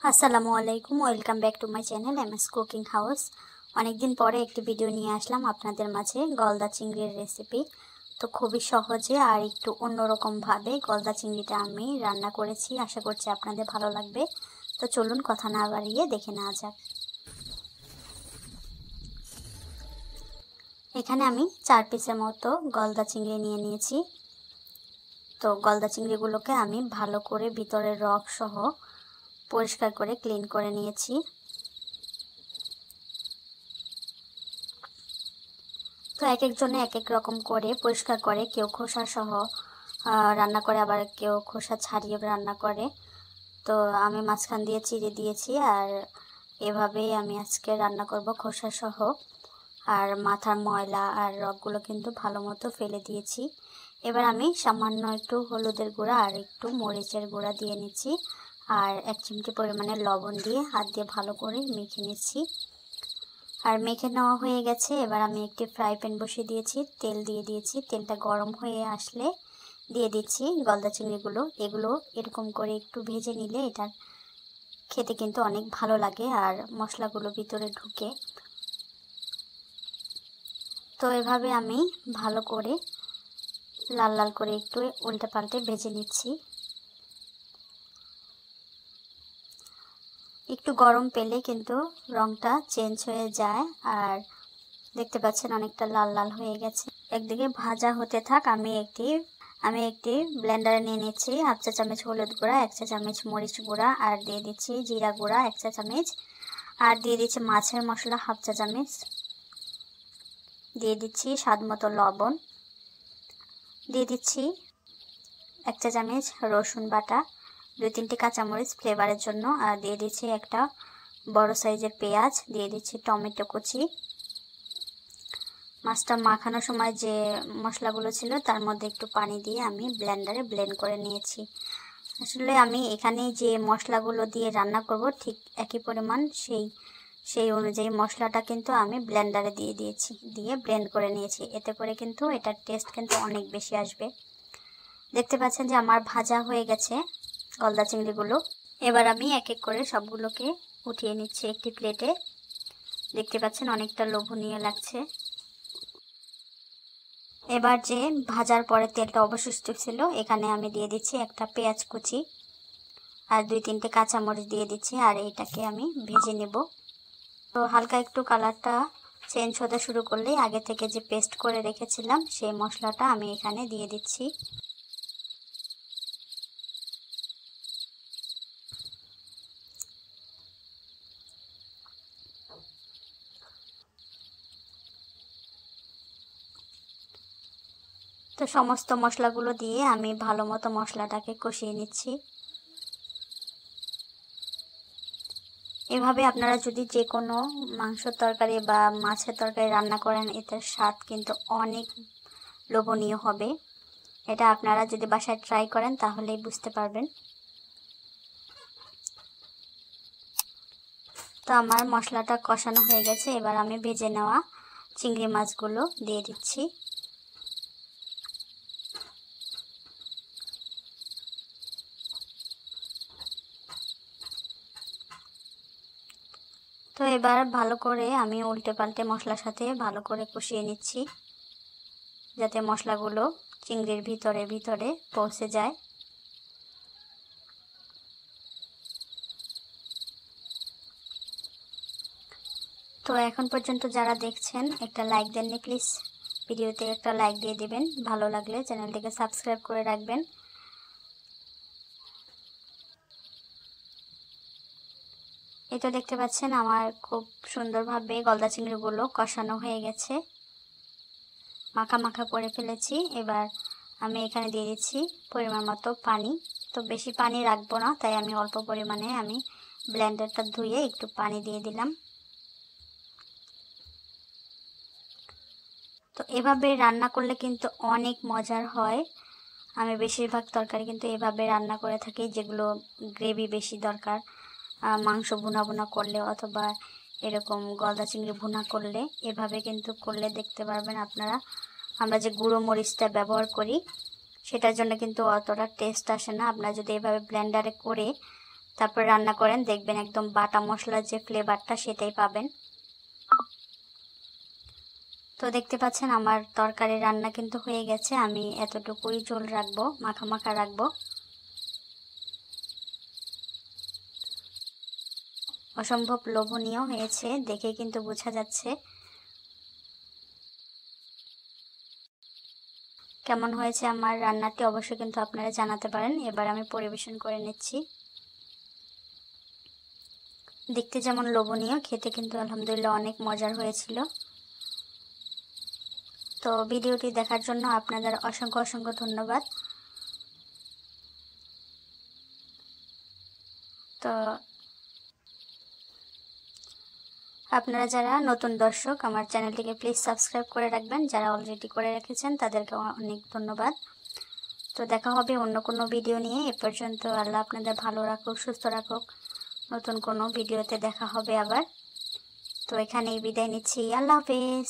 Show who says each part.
Speaker 1: আসসালামু আলাইকুম, welcome back to my channel MS cooking house. অনেকদিন পরে একটি ভিডিও নিয়ে আসলাম আপনাদের মাঝে গলদা চিংড়ির রেসিপি। তো খুবই সহজে আর একটু অন্যরকমভাবে গলদা চিংড়িটা আমি রান্না করেছি, আশা করছি আপনাদের ভালো লাগবে। তো চলুন কথা না বাড়িয়ে দেখে নেওয়া যাক। এখানে আমি 4 পিসের মতো গলদা চিংড়ি নিয়ে নিয়েছি। তো গলদা চিংড়িগুলোকে আমি ভালো করে ভিতরের রক সহ পরিষ্কার করে ক্লিন করে নিয়েছি। তো এক একজনে এক এক রকম করে পরিষ্কার করে, কেউ খোসা সহ রান্না করে, আবার কেউ খোসা ছাড়িয়ে রান্না করে। তো আমি মাঝখান দিয়ে চিড়ে দিয়েছি, আর এভাবেই আমি আজকে রান্না করব খোসা সহ। আর মাথার ময়লা আর রগগুলো কিন্তু ভালো মতো ফেলে দিয়েছি। এবার আমি সামান্য একটু হলুদের গুঁড়া আর একটু মরিচের গুঁড়া দিয়ে নিচ্ছি, আর 1 চিমটি পরিমাণে লবণ দিয়ে হাত দিয়ে ভালো করে মেখে নিচ্ছি। আর মেখে নেওয়া হয়ে গেছে। এবার আমি একটি ফ্রাই প্যান বসিয়ে দিয়েছি, তেল দিয়ে দিয়েছি। তেলটা গরম হয়ে আসলে দিয়ে দিচ্ছি গলদা চিংড়িগুলো। এগুলো এরকম করে একটু ভেজে নিলে এটা খেতে কিন্তু অনেক ভালো লাগে আর মশলাগুলো ভিতরে ঢুকে। তো এভাবে আমি ভালো করে লাল লাল করে একটু উল্টে পাল্টে ভেজে নিচ্ছি। একটু গরম পেলে কিন্তু রংটা চেঞ্জ হয়ে যায়, আর দেখতে পাচ্ছেন অনেকটা লাল লাল হয়ে গেছে। একদিকে ভাজা হতে থাক, আমি একটি ব্লেন্ডারে নিয়ে নিচ্ছি 1/2 চা চামচ হলুদ গুঁড়া, 1 চা চামচ মরিচ গুঁড়া, আর দিয়ে দিচ্ছি জিরা গুঁড়া 1 চা চামচ, আর দিয়ে দিচ্ছি মাছের মশলা 1/2 চা চামচ, দিয়ে দিচ্ছি স্বাদ মতো লবণ, দিয়ে দিচ্ছি 1 চা চামচ রসুন বাটা, 2-3টি কাঁচামরিচ ফ্লেভারের জন্য, আর দিয়ে দিচ্ছি একটা বড় সাইজের পেঁয়াজ, দিয়ে দিচ্ছি টমেটো কুচি। মাছটা মাখানোর সময় যে মশলাগুলো ছিল তার মধ্যে একটু পানি দিয়ে আমি ব্লেন্ডারে ব্লেন্ড করে নিয়েছি। আসলে আমি এখানে যে মশলাগুলো দিয়ে রান্না করব ঠিক একই পরিমাণ সেই অনুযায়ী মশলাটা কিন্তু আমি ব্লেন্ডারে দিয়ে ব্লেন্ড করে নিয়েছি। এতে করে কিন্তু এটার টেস্ট কিন্তু অনেক বেশি আসবে। দেখতে পাচ্ছেন যে আমার ভাজা হয়ে গেছে গলদা চিংড়িগুলো। এবার আমি এক এক করে সবগুলোকে উঠিয়ে নিচ্ছি একটি প্লেটে। দেখতে পাচ্ছেন অনেকটা লোভনীয় লাগছে। এবার যে ভাজার পরে তেলটা অবশিষ্ট ছিল এখানে আমি দিয়ে দিচ্ছি একটা পেঁয়াজ কুচি আর 2-3টে কাঁচামরিচ দিয়ে দিচ্ছি, আর এইটাকে আমি ভেজে নেব। তো হালকা একটু কালারটা চেঞ্জ হতে শুরু করলেই আগে থেকে যে পেস্ট করে রেখেছিলাম সেই মশলাটা আমি এখানে দিয়ে দিচ্ছি। তো সমস্ত মশলাগুলো দিয়ে আমি ভালো মতো মশলাটাকে কষিয়ে নিচ্ছি। এভাবে আপনারা যদি যে কোনো মাংসের তরকারি বা মাছের তরকারি রান্না করেন, এতে স্বাদ কিন্তু অনেক লোভনীয় হবে। এটা আপনারা যদি বাসায় ট্রাই করেন তাহলেই বুঝতে পারবেন। তো আমার মশলাটা কষানো হয়ে গেছে। এবার আমি ভেজে নেওয়া চিংড়ি মাছগুলো দিয়ে দিচ্ছি। তো এবার ভালো করে আমি উল্টে পাল্টে মশলার সাথে ভালো করে কষিয়ে নিচ্ছি, যাতে মশলাগুলো চিংড়ির ভিতরে পৌঁছে যায়। তো এখন পর্যন্ত যারা দেখছেন একটা লাইক দেননি, প্লিজ ভিডিওতে একটা লাইক দিয়ে দিবেন। ভালো লাগলে চ্যানেলটিকে সাবস্ক্রাইব করে রাখবেন। এই তো দেখতে পাচ্ছেন আমার খুব সুন্দরভাবে গলদা চিংড়িগুলো কষানো হয়ে গেছে, মাখা মাখা করে ফেলেছি। এবার আমি এখানে দিয়ে দিচ্ছি পরিমাণ মতো পানি। তো বেশি পানি রাখবো না, তাই আমি অল্প পরিমাণে আমি ব্লেন্ডারটা ধুয়ে একটু পানি দিয়ে দিলাম। তো এভাবে রান্না করলে কিন্তু অনেক মজার হয়। আমি বেশিরভাগ তরকারি কিন্তু এভাবে রান্না করে থাকি, যেগুলো গ্রেভি বেশি দরকার। মাংস ভুনা ভুনা করলে অথবা এরকম গলদা চিংড়ি ভুনা করলে এভাবে কিন্তু করলে দেখতে পারবেন আপনারা। আমরা যে গুঁড়ো মরিচটা ব্যবহার করি সেটার জন্য কিন্তু অতটা টেস্ট আসে না। আপনারা যদি এভাবে ব্লেন্ডারে করে তারপর রান্না করেন, দেখবেন একদম বাটা মশলার যে ফ্লেভারটা সেটাই পাবেন। তো দেখতে পাচ্ছেন আমার তরকারি রান্না কিন্তু হয়ে গেছে। আমি এতটুকুই ঝোল রাখবো, মাখা মাখা রাখবো। অসম্ভব লোভনীয় হয়েছে, দেখে কিন্তু বোঝা যাচ্ছে। কেমন হয়েছে আমার রান্নাটি অবশ্যই কিন্তু আপনারা জানাতে পারেন। এবার আমি পরিবেশন করে নিচ্ছি। দেখতে যেমন লোভনীয়, খেতে কিন্তু আলহামদুলিল্লাহ অনেক মজার হয়েছিল। তো ভিডিওটি দেখার জন্য আপনাদের অসংখ্য অসংখ্য ধন্যবাদ। তো আপনারা যারা নতুন দর্শক আমার চ্যানেলটিকে প্লিজ সাবস্ক্রাইব করে রাখবেন, যারা অলরেডি করে রেখেছেন তাদেরকে অনেক ধন্যবাদ। তো দেখা হবে অন্য কোনো ভিডিও নিয়ে। এ পর্যন্ত আল্লাহ আপনাদের ভালো রাখুক, সুস্থ রাখুক। নতুন কোনো ভিডিওতে দেখা হবে আবার। তো এখানেই বিদায় নিচ্ছি। আল্লাহ হাফেজ।